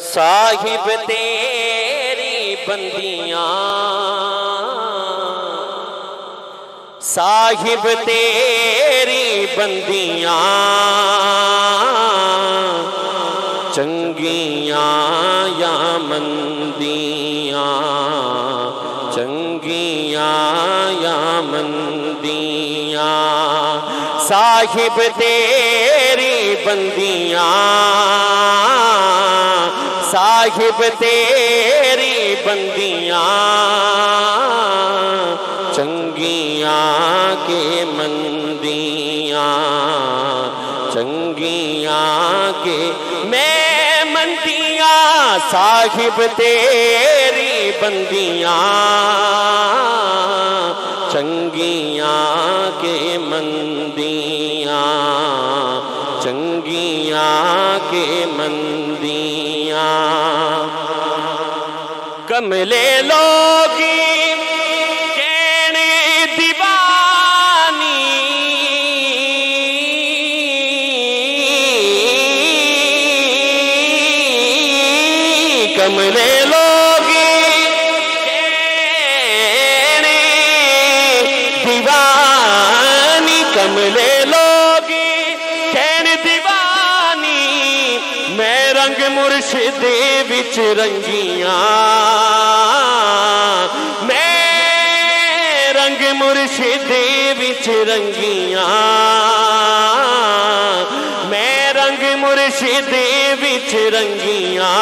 साहिब तेरी बंदियां, साहिब तेरी बंदियां, चंगियां या मंदियां, चंगियां या मंदियां, साहिब तेरी बंदियां, साहिब तेरी बंदियां, चंगियां के मंदियां, चंगियां के मैं मंदियां, साहिब तेरी बंदियां, चंगियां के मंदियां, चंगियां के मंदियां, कमले लोगी कहने दीवानी, कमले लोगी कहने दीवानी, कमले लोगी कहने दीवानी, मैं रंग मुर्शिद विच रंगियां, मैं रंग मुर्शिद विच रंगियां, मैं रंग मुर्शिद विच रंगियां,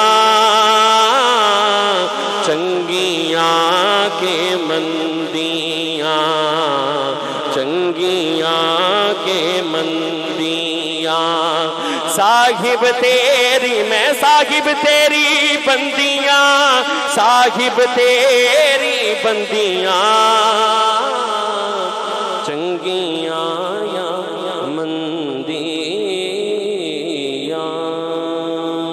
चंगियां के मंदियां, चंगियां के मंदियां, साहिब तेरी मैं साहिब तेरी बंदियां, साहिब तेरी बंदियां, चंगियां